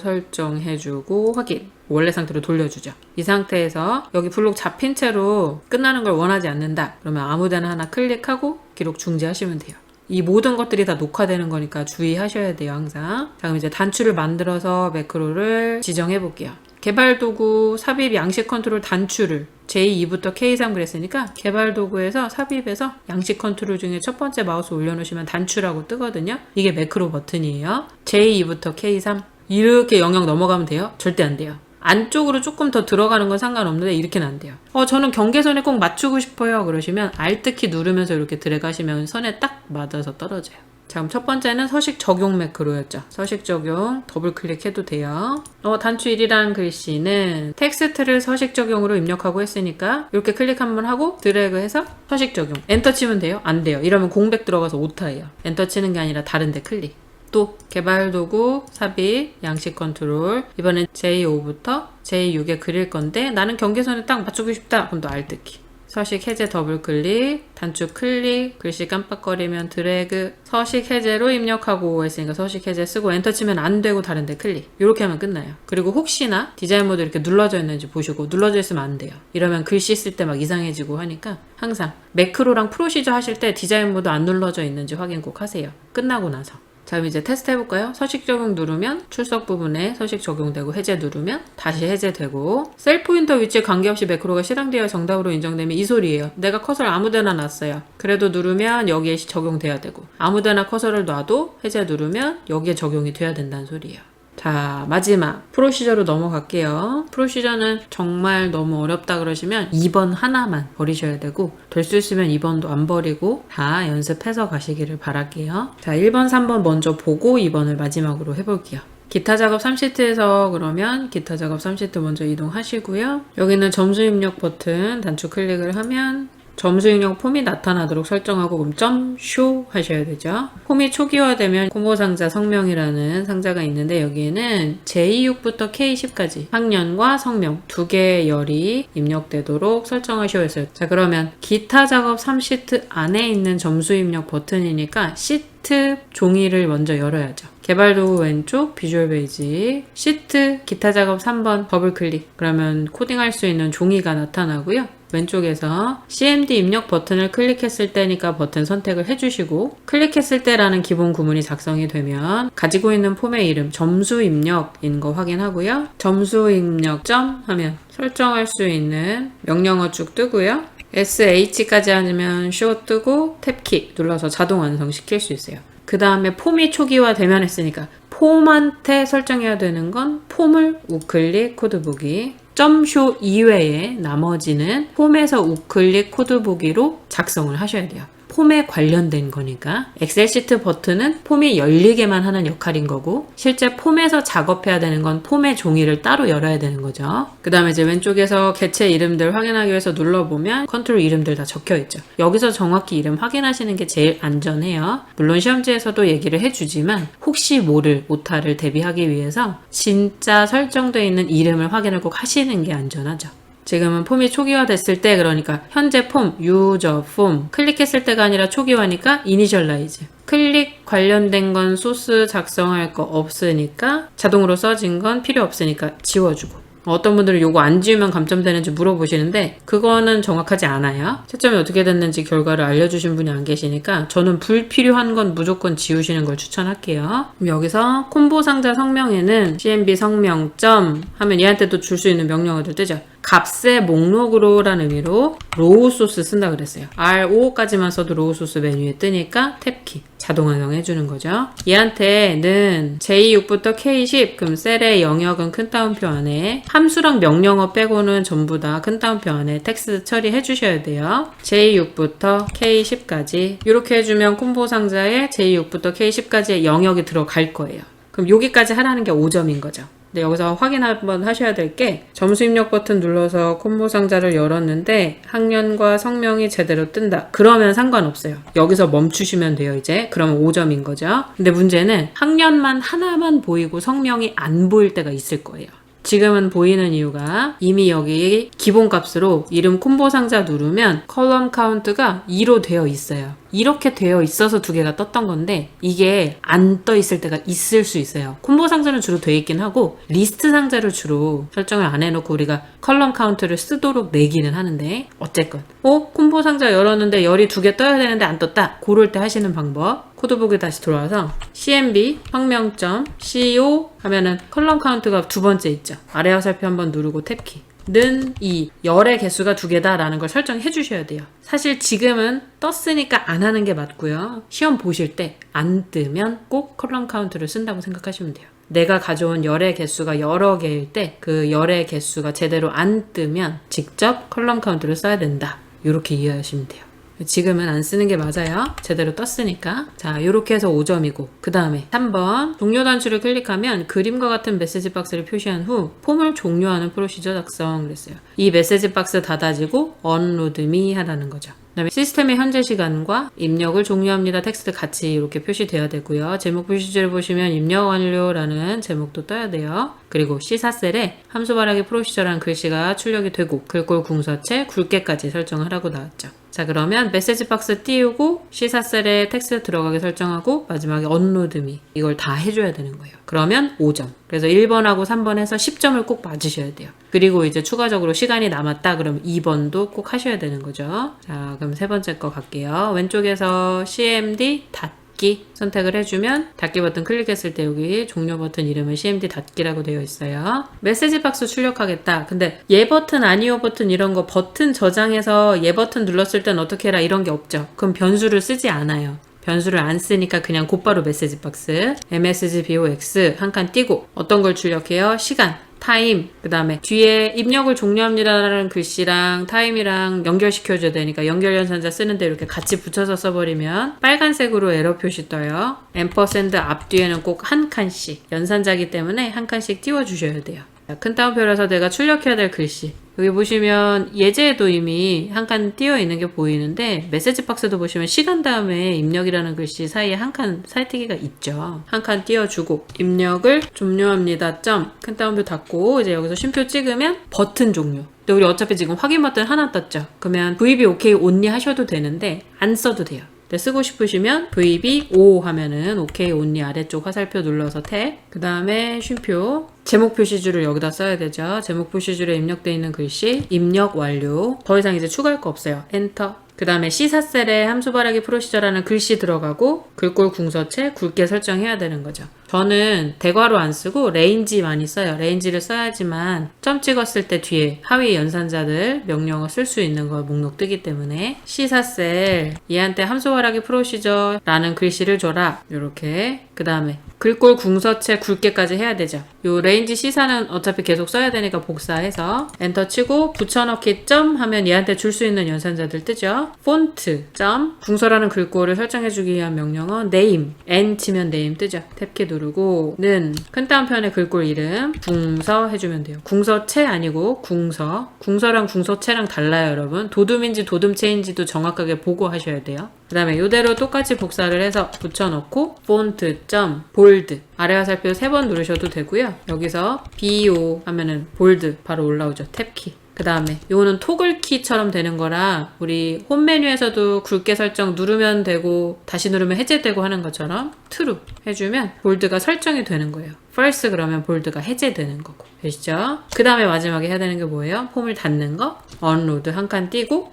설정해주고 확인. 원래 상태로 돌려주죠. 이 상태에서 여기 블록 잡힌 채로 끝나는 걸 원하지 않는다. 그러면 아무데나 하나 클릭하고 기록 중지하시면 돼요. 이 모든 것들이 다 녹화되는 거니까 주의하셔야 돼요. 항상. 자, 그럼 이제 단추를 만들어서 매크로를 지정해 볼게요. 개발 도구 삽입 양식 컨트롤 단추를 J2부터 K3 그랬으니까 개발 도구에서 삽입해서 양식 컨트롤 중에 첫 번째 마우스 올려놓으시면 단추라고 뜨거든요. 이게 매크로 버튼이에요. J2부터 K3 이렇게 영역 넘어가면 돼요? 절대 안 돼요. 안쪽으로 조금 더 들어가는 건 상관없는데 이렇게는 안 돼요. 저는 경계선에 꼭 맞추고 싶어요 그러시면 Alt키 누르면서 이렇게 드래그 하시면 선에 딱 맞아서 떨어져요. 자, 그럼 첫 번째는 서식 적용 매크로였죠. 서식 적용 더블 클릭해도 돼요. 단추 1이라는 글씨는 텍스트를 서식 적용으로 입력하고 했으니까 이렇게 클릭 한번 하고 드래그해서 서식 적용. 엔터 치면 돼요? 안 돼요. 이러면 공백 들어가서 오타예요. 엔터 치는 게 아니라 다른 데 클릭. 또 개발 도구 삽입 양식 컨트롤 이번엔 J5부터 J6에 그릴 건데 나는 경계선에 딱 맞추고 싶다. 그럼 또 Alt키. 서식 해제 더블 클릭, 단추 클릭, 글씨 깜빡거리면 드래그, 서식 해제로 입력하고 했으니까 서식 해제 쓰고 엔터 치면 안 되고 다른 데 클릭. 이렇게 하면 끝나요. 그리고 혹시나 디자인 모드 이렇게 눌러져 있는지 보시고 눌러져 있으면 안 돼요. 이러면 글씨 쓸 때 막 이상해지고 하니까 항상 매크로랑 프로시저 하실 때 디자인 모드 안 눌러져 있는지 확인 꼭 하세요. 끝나고 나서. 자, 그럼 이제 테스트 해볼까요? 서식 적용 누르면 출석 부분에 서식 적용되고 해제 누르면 다시 해제되고 셀 포인터 위치에 관계없이 매크로가 실행되어 정답으로 인정되면 이 소리예요. 내가 커서를 아무데나 놨어요. 그래도 누르면 여기에 적용돼야 되고 아무데나 커서를 놔도 해제 누르면 여기에 적용이 돼야 된다는 소리예요. 자, 마지막 프로시저로 넘어갈게요. 프로시저는 정말 너무 어렵다 그러시면 2번 하나만 버리셔야 되고 될 수 있으면 2번도 안 버리고 다 연습해서 가시기를 바랄게요. 자, 1번, 3번 먼저 보고 2번을 마지막으로 해볼게요. 기타 작업 3시트에서 그러면 기타 작업 3시트 먼저 이동하시고요. 여기는 점수 입력 버튼 단추 클릭을 하면 점수 입력 폼이 나타나도록 설정하고 그럼 점쇼 하셔야 되죠. 폼이 초기화되면 콤보 상자 성명이라는 상자가 있는데 여기에는 J6부터 K10까지 학년과 성명 두 개의 열이 입력되도록 설정하셔야 했어요. 자, 그러면 기타 작업 3시트 안에 있는 점수 입력 버튼이니까 시트 종이를 먼저 열어야죠. 개발 도구 왼쪽 비주얼 베이지 시트 기타 작업 3번 더블 클릭 그러면 코딩할 수 있는 종이가 나타나고요. 왼쪽에서 CMD 입력 버튼을 클릭했을 때니까 버튼 선택을 해주시고 클릭했을 때라는 기본 구문이 작성이 되면 가지고 있는 폼의 이름 점수 입력인 거 확인하고요. 점수 입력 점 하면 설정할 수 있는 명령어 쭉 뜨고요. SH까지 하면 show 뜨고 탭키 눌러서 자동 완성시킬 수 있어요. 그 다음에 폼이 초기화 되면 했으니까 폼한테 설정해야 되는 건 폼을 우클릭 코드 보기 점쇼 이외에 나머지는 폼에서 우클릭 코드 보기로 작성을 하셔야 돼요. 폼에 관련된 거니까 엑셀 시트 버튼은 폼이 열리게만 하는 역할인 거고 실제 폼에서 작업해야 되는 건 폼의 종이를 따로 열어야 되는 거죠. 그 다음에 이제 왼쪽에서 개체 이름들 확인하기 위해서 눌러보면 컨트롤 이름들 다 적혀 있죠. 여기서 정확히 이름 확인하시는 게 제일 안전해요. 물론 시험지에서도 얘기를 해주지만 혹시 모를 오타를 대비하기 위해서 진짜 설정되어 있는 이름을 확인을 꼭 하시는 게 안전하죠. 지금은 폼이 초기화 됐을 때 그러니까 현재 폼, 유저 폼 클릭했을 때가 아니라 초기화니까 이니셜라이즈 클릭 관련된 건 소스 작성할 거 없으니까 자동으로 써진 건 필요 없으니까 지워주고 어떤 분들은 요거 안 지우면 감점되는지 물어보시는데 그거는 정확하지 않아요. 채점이 어떻게 됐는지 결과를 알려주신 분이 안 계시니까 저는 불필요한 건 무조건 지우시는 걸 추천할게요. 그럼 여기서 콤보 상자 성명에는 cmb 성명점 하면 얘한테도 줄 수 있는 명령어들 뜨죠. 값의 목록으로 라는 의미로 로우 소스 쓴다 그랬어요. R5까지만 써도 로우 소스 메뉴에 뜨니까 탭키 자동 완성해주는 거죠. 얘한테는 J6부터 K10 그럼 셀의 영역은 큰 따옴표 안에 함수랑 명령어 빼고는 전부 다 큰 따옴표 안에 텍스트 처리해 주셔야 돼요. J6부터 K10까지 이렇게 해주면 콤보 상자에 J6부터 K10까지의 영역이 들어갈 거예요. 그럼 여기까지 하라는 게 5점인 거죠. 근데 여기서 확인 한번 하셔야 될 게 점수 입력 버튼 눌러서 콤보 상자를 열었는데 학년과 성명이 제대로 뜬다. 그러면 상관없어요. 여기서 멈추시면 돼요 이제. 그러면 5점인 거죠. 근데 문제는 학년만 하나만 보이고 성명이 안 보일 때가 있을 거예요. 지금은 보이는 이유가 이미 여기 기본값으로 이름 콤보 상자 누르면 컬럼 카운트가 2로 되어 있어요. 이렇게 되어 있어서 두 개가 떴던 건데 이게 안 떠 있을 때가 있을 수 있어요. 콤보 상자는 주로 돼 있긴 하고 리스트 상자를 주로 설정을 안 해놓고 우리가 컬럼 카운트를 쓰도록 내기는 하는데 어쨌건 콤보 상자 열었는데 열이 두 개 떠야 되는데 안 떴다. 그럴 때 하시는 방법 코드북에 다시 들어와서 cmb 성명점 co 하면은 컬럼 카운트가 두 번째 있죠. 아래 화살표 한번 누르고 탭키 는 이 열의 개수가 두 개다 라는 걸 설정해 주셔야 돼요. 사실 지금은 떴으니까 안 하는 게 맞고요. 시험 보실 때 안 뜨면 꼭 컬럼 카운트를 쓴다고 생각하시면 돼요. 내가 가져온 열의 개수가 여러 개일 때 그 열의 개수가 제대로 안 뜨면 직접 컬럼 카운트를 써야 된다. 이렇게 이해하시면 돼요. 지금은 안 쓰는 게 맞아요. 제대로 떴으니까. 자, 이렇게 해서 5점이고 그 다음에 3번 종료 단추를 클릭하면 그림과 같은 메시지 박스를 표시한 후 폼을 종료하는 프로시저 작성 그랬어요. 이 메시지 박스 닫아지고 unload me 하라는 거죠. 그 다음에 시스템의 현재 시간과 입력을 종료합니다 텍스트 같이 이렇게 표시돼야 되고요. 제목 표시지를 보시면 입력 완료라는 제목도 떠야 돼요. 그리고 시사셀에 함수 발하기 프로시저라는 글씨가 출력이 되고 글꼴 궁서체 굵게까지 설정하라고 나왔죠. 자, 그러면 메시지 박스 띄우고 시사셀에 텍스트 들어가게 설정하고 마지막에 unload me 이걸 다 해줘야 되는 거예요. 그러면 5점. 그래서 1번하고 3번 해서 10점을 꼭 맞으셔야 돼요. 그리고 이제 추가적으로 시간이 남았다 그럼 2번도 꼭 하셔야 되는 거죠. 자, 그럼 세 번째 거 갈게요. 왼쪽에서 cmd 닫기 선택을 해주면 닫기 버튼 클릭했을 때 여기 종료 버튼 이름은 cmd 닫기라고 되어 있어요. 메시지 박스 출력하겠다. 근데 얘 버튼 아니오 버튼 이런 거 버튼 저장해서 얘 버튼 눌렀을 땐 어떻게 해라 이런 게 없죠. 그럼 변수를 쓰지 않아요. 변수를 안 쓰니까 그냥 곧바로 메시지 박스 msgbox 한 칸 띄고 어떤 걸 출력해요? 시간, 타임, 그 다음에 뒤에 입력을 종료합니다라는 글씨랑 타임이랑 연결시켜줘야 되니까 연결 연산자 쓰는데 이렇게 같이 붙여서 써버리면 빨간색으로 에러 표시 떠요. 앰퍼샌드 앞뒤에는 꼭 한 칸씩 연산자기 때문에 한 칸씩 띄워주셔야 돼요. 큰 따옴표라서 내가 출력해야 될 글씨 여기 보시면 예제에도 이미 한 칸 띄어 있는 게 보이는데 메시지 박스도 보시면 시간 다음에 입력이라는 글씨 사이에 한 칸 살티기가 있죠. 한 칸 띄워주고 입력을 종료합니다. 점 큰 따옴표 닫고 이제 여기서 쉼표 찍으면 버튼 종료. 근데 우리 어차피 지금 확인 버튼 하나 떴죠. 그러면 VB OK only 하셔도 되는데 안 써도 돼요. 쓰고 싶으시면 VB O 하면은 OK only 아래쪽 화살표 눌러서 탭 그 다음에 쉼표 제목 표시줄을 여기다 써야 되죠. 제목 표시줄에 입력되어 있는 글씨 입력 완료. 더 이상 이제 추가할 거 없어요. 엔터. 그 다음에 시사셀에 함수 발하기 프로시저라는 글씨 들어가고 글꼴 궁서체 굵게 설정해야 되는 거죠. 저는 대괄호 안 쓰고 레인지 많이 써요. 레인지를 써야지만 점 찍었을 때 뒤에 하위 연산자들 명령어 쓸 수 있는 거 목록 뜨기 때문에 시사셀 얘한테 함수 발하기 프로시저라는 글씨를 줘라. 이렇게 그 다음에 글꼴 궁서체 굵게까지 해야 되죠. 요 레인지 시사는 어차피 계속 써야 되니까 복사해서 엔터 치고 붙여넣기 점 하면 얘한테 줄 수 있는 연산자들 뜨죠. 폰트 점 궁서라는 글꼴을 설정해주기 위한 명령어 name n 치면 name 뜨죠. 탭키 누르고 는 큰 따옴표에 글꼴 이름 궁서 해주면 돼요. 궁서체 아니고 궁서. 궁서랑 궁서체랑 달라요 여러분. 도둠인지 도둠체인지도 정확하게 보고 하셔야 돼요. 그 다음에 이대로 똑같이 복사를 해서 붙여넣고 폰트 점 볼드 아래 화살표 3번 누르셔도 되고요. 여기서 BO 하면은 볼드 바로 올라오죠. 탭키. 그 다음에 요거는 토글 키처럼 되는 거라 우리 홈 메뉴에서도 굵게 설정 누르면 되고 다시 누르면 해제되고 하는 것처럼 true 해주면 볼드가 설정이 되는 거예요. false 그러면 볼드가 해제되는 거고. 되시죠? 그 다음에 마지막에 해야 되는 게 뭐예요? 폼을 닫는 거. 언로드 한 칸 띄고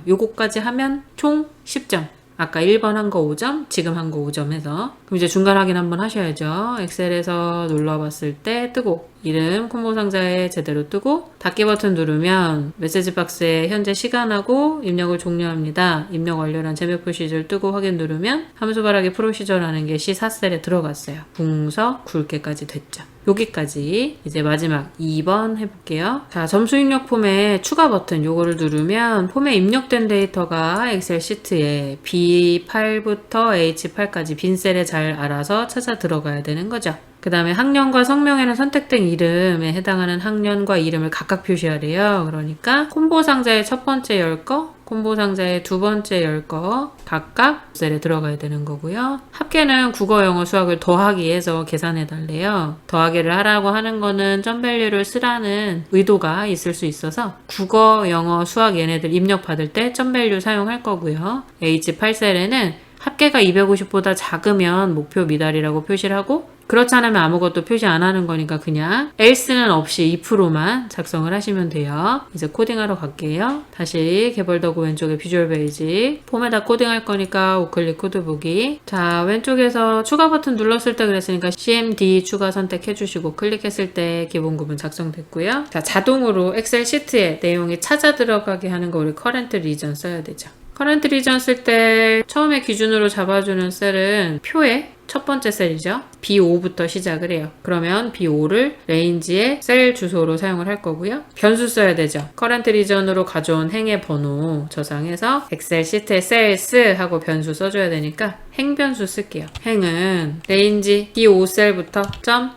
요거까지 하면 총 10점. 아까 1번 한 거 5점, 지금 한 거 5점 해서. 그럼 이제 중간 확인 한번 하셔야죠. 엑셀에서 눌러봤을 때 뜨고, 이름 콤보 상자에 제대로 뜨고, 닫기 버튼 누르면 메시지 박스에 현재 시간하고 입력을 종료합니다. 입력 완료란 제목 표시줄 뜨고 확인 누르면 함수 발하기 프로시저라는 게 C4셀에 들어갔어요. 붕서 굵게까지 됐죠. 여기까지. 이제 마지막 2번 해볼게요. 자, 점수 입력 폼에 추가 버튼 요거를 누르면 폼에 입력된 데이터가 엑셀 시트에 B8부터 H8까지 빈 셀에 잘 알아서 찾아 들어가야 되는 거죠. 그 다음에 학년과 성명에는 선택된 이름에 해당하는 학년과 이름을 각각 표시해야 돼요. 그러니까 콤보 상자의 첫 번째 10거, 콤보 상자의 두 번째 10거 각각 셀에 들어가야 되는 거고요. 합계는 국어, 영어, 수학을 더하기 해서 계산해 달래요. 더하기를 하라고 하는 거는 점밸류를 쓰라는 의도가 있을 수 있어서 국어, 영어, 수학 얘네들 입력 받을 때 점밸류 사용할 거고요. H8셀에는 합계가 250보다 작으면 목표 미달이라고 표시를 하고 그렇지 않으면 아무것도 표시 안 하는 거니까 그냥 else는 없이 if로만 작성을 하시면 돼요. 이제 코딩하러 갈게요. 다시 개발 도구 왼쪽에 비주얼 베이지 폼에다 코딩할 거니까 우클릭 코드 보기. 자, 왼쪽에서 추가 버튼 눌렀을 때 그랬으니까 CMD 추가 선택해 주시고 클릭했을 때 기본 구분 작성됐고요. 자, 자동으로 엑셀 시트에 내용이 찾아 들어가게 하는 거 우리 커런트 리전 써야 되죠. 커런트 리전 쓸 때 처음에 기준으로 잡아주는 셀은 표의 첫 번째 셀이죠. B5부터 시작을 해요. 그러면 B5를 레인지의 셀 주소로 사용을 할 거고요. 변수 써야 되죠. 커런트 리전으로 가져온 행의 번호 저장해서 엑셀 시트에 셀스 하고 변수 써줘야 되니까 행 변수 쓸게요. 행은 레인지 B5셀부터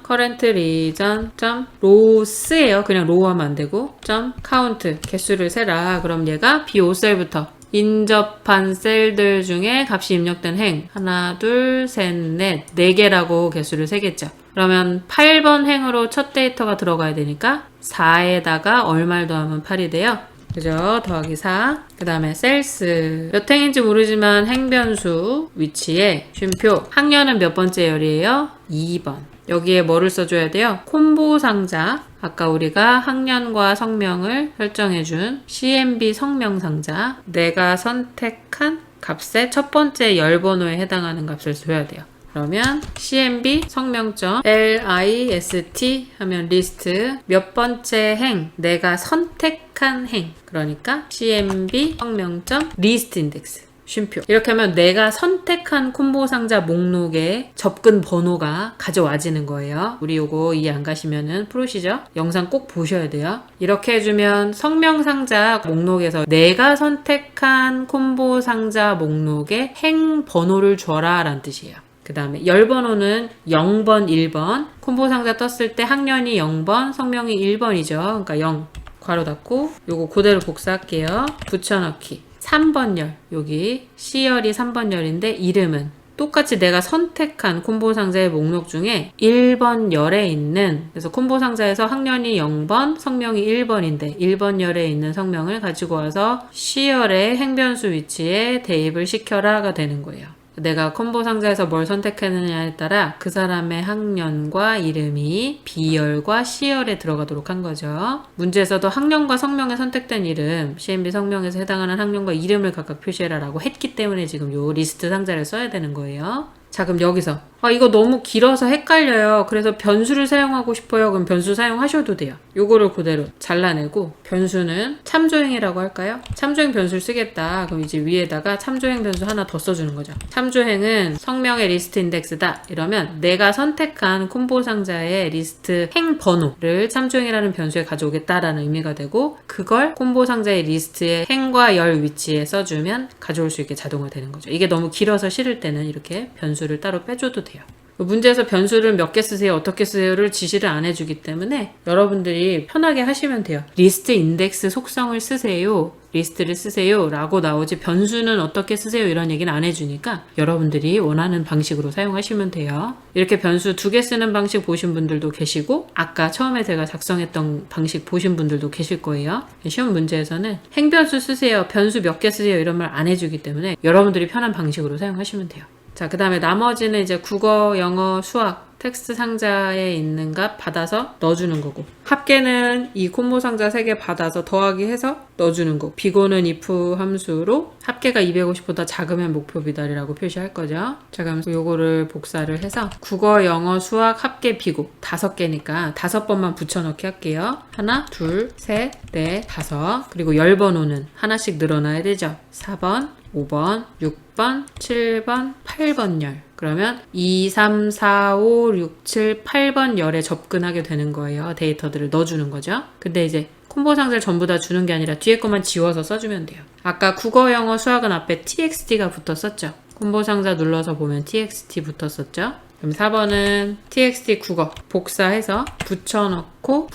current region rows예요. 그냥 row 하면 안 되고 count 개수를 세라. 그럼 얘가 B5셀부터 인접한 셀들 중에 값이 입력된 행 하나, 둘, 셋, 넷 4개라고 개수를 세겠죠. 그러면 8번 행으로 첫 데이터가 들어가야 되니까 4에다가 얼마를 더하면 8이 돼요. 그죠? 더하기 4. 그 다음에 셀스 몇 행인지 모르지만 행변수 위치에 쉼표 학년은 몇 번째 열이에요? 2번. 여기에 뭐를 써줘야 돼요? 콤보 상자. 아까 우리가 학년과 성명을 설정해준 CMB 성명 상자. 내가 선택한 값의 첫 번째 열 번호에 해당하는 값을 줘야 돼요. 그러면 CMB 성명점 LIST 하면 리스트 몇 번째 행 내가 선택한 행 그러니까 CMB 성명점 리스트 인덱스 쉼표. 이렇게 하면 내가 선택한 콤보 상자 목록에 접근 번호가 가져와지는 거예요. 우리 요거 이해 안 가시면은 프로시저 영상 꼭 보셔야 돼요. 이렇게 해주면 성명 상자 목록에서 내가 선택한 콤보 상자 목록에 행 번호를 줘라 라는 뜻이에요. 그 다음에 열 번호는 0번, 1번. 콤보 상자 떴을 때 학년이 0번, 성명이 1번이죠. 그러니까 0. 괄호 닫고 요거 그대로 복사할게요. 붙여넣기. 3번 열. 여기 C열이 3번 열인데 이름은 똑같이 내가 선택한 콤보 상자의 목록 중에 1번 열에 있는 그래서 콤보 상자에서 학년이 0번, 성명이 1번인데 1번 열에 있는 성명을 가지고 와서 C열의 행변수 위치에 대입을 시켜라가 되는 거예요. 내가 콤보 상자에서 뭘 선택했느냐에 따라 그 사람의 학년과 이름이 B열과 C열에 들어가도록 한 거죠. 문제에서도 학년과 성명에 선택된 이름, CMB 성명에서 해당하는 학년과 이름을 각각 표시해라 라고 했기 때문에 지금 요 리스트 상자를 써야 되는 거예요. 자, 그럼 여기서 이거 너무 길어서 헷갈려요. 그래서 변수를 사용하고 싶어요. 그럼 변수 사용하셔도 돼요. 요거를 그대로 잘라내고 변수는 참조행이라고 할까요? 참조행 변수를 쓰겠다. 그럼 이제 위에다가 참조행 변수 하나 더 써주는 거죠. 참조행은 성명의 리스트 인덱스다. 이러면 내가 선택한 콤보 상자의 리스트 행 번호를 참조행이라는 변수에 가져오겠다라는 의미가 되고 그걸 콤보 상자의 리스트의 행과 열 위치에 써주면 가져올 수 있게 자동화 되는 거죠. 이게 너무 길어서 싫을 때는 이렇게 변수를 따로 빼줘도 돼요. 문제에서 변수를 몇 개 쓰세요, 어떻게 쓰세요를 지시를 안 해주기 때문에 여러분들이 편하게 하시면 돼요. 리스트 인덱스 속성을 쓰세요. 리스트를 쓰세요 라고 나오지 변수는 어떻게 쓰세요 이런 얘기는 안 해주니까 여러분들이 원하는 방식으로 사용하시면 돼요. 이렇게 변수 2개 쓰는 방식 보신 분들도 계시고 아까 처음에 제가 작성했던 방식 보신 분들도 계실 거예요. 시험 문제에서는 행변수 쓰세요, 변수 몇 개 쓰세요 이런 말 안 해주기 때문에 여러분들이 편한 방식으로 사용하시면 돼요. 자, 그 다음에 나머지는 이제 국어, 영어, 수학 텍스트 상자에 있는 값 받아서 넣어주는 거고, 합계는 이 콤보 상자 3개 받아서 더하기 해서 넣어주는 거고, 비고는 if 함수로 합계가 250보다 작으면 목표 미달이라고 표시할 거죠. 자, 그럼 요거를 복사를 해서 국어, 영어, 수학, 합계, 비고 5개니까 5번만 붙여넣기 할게요. 하나, 둘, 셋, 넷, 5. 그리고 열번호는 하나씩 늘어나야 되죠. 4번, 5번, 6번, 7번, 8번 열. 그러면 2, 3, 4, 5, 6, 7, 8번 열에 접근하게 되는 거예요. 데이터들을 넣어주는 거죠. 근데 이제 콤보 상자를 전부 다 주는 게 아니라 뒤에 것만 지워서 써주면 돼요. 아까 국어, 영어, 수학은 앞에 txt가 붙었었죠. 콤보 상자 눌러서 보면 txt 붙었었죠. 그럼 4번은 txt 국어 복사해서 붙여넣고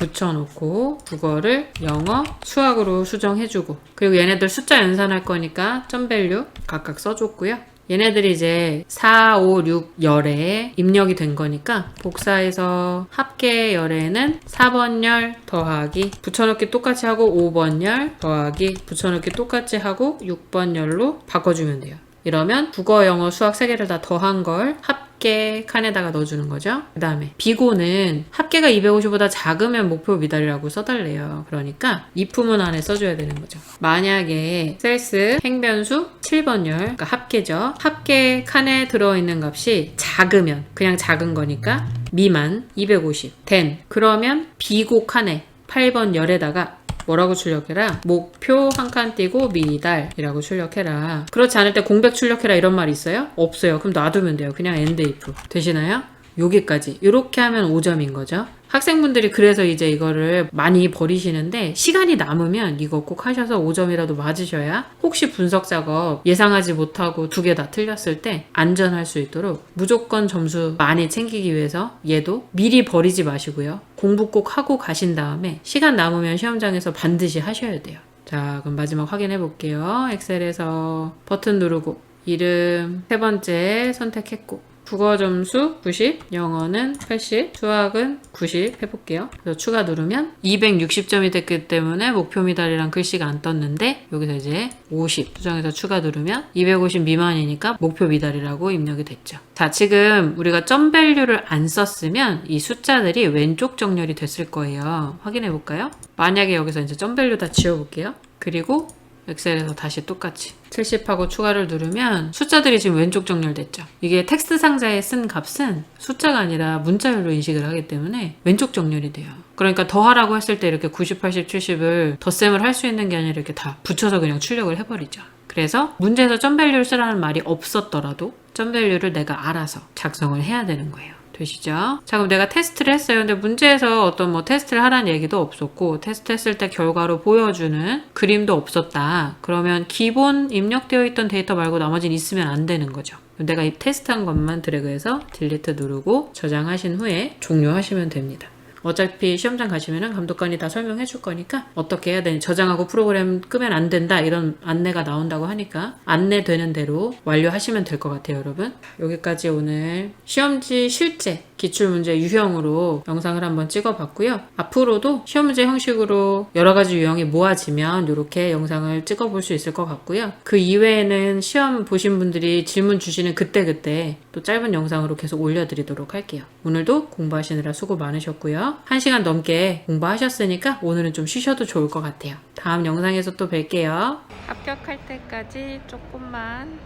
국어를 영어, 수학으로 수정해주고, 그리고 얘네들 숫자 연산할 거니까 점밸류 각각 써줬고요. 얘네들이 이제 4, 5, 6 열에 입력이 된 거니까 복사해서 합계 열에는 4번 열 더하기 붙여넣기 똑같이 하고 5번 열 더하기 붙여넣기 똑같이 하고 6번 열로 바꿔주면 돼요. 이러면 국어, 영어, 수학 3개를 다 더한 걸 합계 칸에다가 넣어주는 거죠. 그 다음에 비고는 합계가 250보다 작으면 목표 미달이라고 써달래요. 그러니까 if문 안에 써줘야 되는 거죠. 만약에 셀스 행변수 7번 열, 그러니까 합계죠. 합계 칸에 들어있는 값이 작으면, 그냥 작은 거니까 미만 250 된, 그러면 비고 칸에 8번 열에다가 뭐라고 출력해라? 목표 한 칸 띄고 미달이라고 출력해라. 그렇지 않을 때 공백 출력해라 이런 말 있어요? 없어요. 그럼 놔두면 돼요. 그냥 end if. 되시나요? 여기까지. 이렇게 하면 5점인 거죠. 학생분들이 그래서 이제 이거를 많이 버리시는데, 시간이 남으면 이거 꼭 하셔서 5점이라도 맞으셔야 혹시 분석 작업 예상하지 못하고 2개 다 틀렸을 때 안전할 수 있도록 무조건 점수 많이 챙기기 위해서 얘도 미리 버리지 마시고요. 공부 꼭 하고 가신 다음에 시간 남으면 시험장에서 반드시 하셔야 돼요. 자, 그럼 마지막 확인해 볼게요. 엑셀에서 버튼 누르고 이름 3번째 선택했고, 국어 점수 90, 영어는 80, 수학은 90 해볼게요. 그래서 추가 누르면 260점이 됐기 때문에 목표 미달이란 글씨가 안 떴는데, 여기서 이제 50 수정해서 추가 누르면 250 미만이니까 목표 미달이라고 입력이 됐죠. 자, 지금 우리가 점 밸류를 안 썼으면 이 숫자들이 왼쪽 정렬이 됐을 거예요. 확인해 볼까요? 만약에 여기서 이제 점 밸류 다 지워볼게요. 그리고 엑셀에서 다시 똑같이 70하고 추가를 누르면 숫자들이 지금 왼쪽 정렬됐죠. 이게 텍스트 상자에 쓴 값은 숫자가 아니라 문자열로 인식을 하기 때문에 왼쪽 정렬이 돼요. 그러니까 더하라고 했을 때 이렇게 90, 80, 70을 덧셈을 할 수 있는 게 아니라 이렇게 다 붙여서 그냥 출력을 해버리죠. 그래서 문제에서 점밸류를 쓰라는 말이 없었더라도 점밸류를 내가 알아서 작성을 해야 되는 거예요. 되시죠? 자, 그럼 내가 테스트를 했어요. 근데 문제에서 어떤 뭐 테스트를 하라는 얘기도 없었고, 테스트 했을 때 결과로 보여주는 그림도 없었다. 그러면 기본 입력되어 있던 데이터 말고 나머지는 있으면 안 되는 거죠. 내가 이 테스트한 것만 드래그해서 딜리트 누르고 저장하신 후에 종료하시면 됩니다. 어차피 시험장 가시면은 감독관이 다 설명해 줄 거니까 어떻게 해야 되는지, 저장하고 프로그램 끄면 안 된다 이런 안내가 나온다고 하니까 안내되는 대로 완료하시면 될 것 같아요, 여러분. 여기까지 오늘 시험지 실제 기출문제 유형으로 영상을 한번 찍어봤고요. 앞으로도 시험문제 형식으로 여러 가지 유형이 모아지면 이렇게 영상을 찍어볼 수 있을 것 같고요. 그 이외에는 시험 보신 분들이 질문 주시는 그때그때 또 짧은 영상으로 계속 올려드리도록 할게요. 오늘도 공부하시느라 수고 많으셨고요. 1시간 넘게 공부하셨으니까 오늘은 좀 쉬셔도 좋을 것 같아요. 다음 영상에서 또 뵐게요. 합격할 때까지 조금만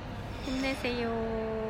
힘내세요.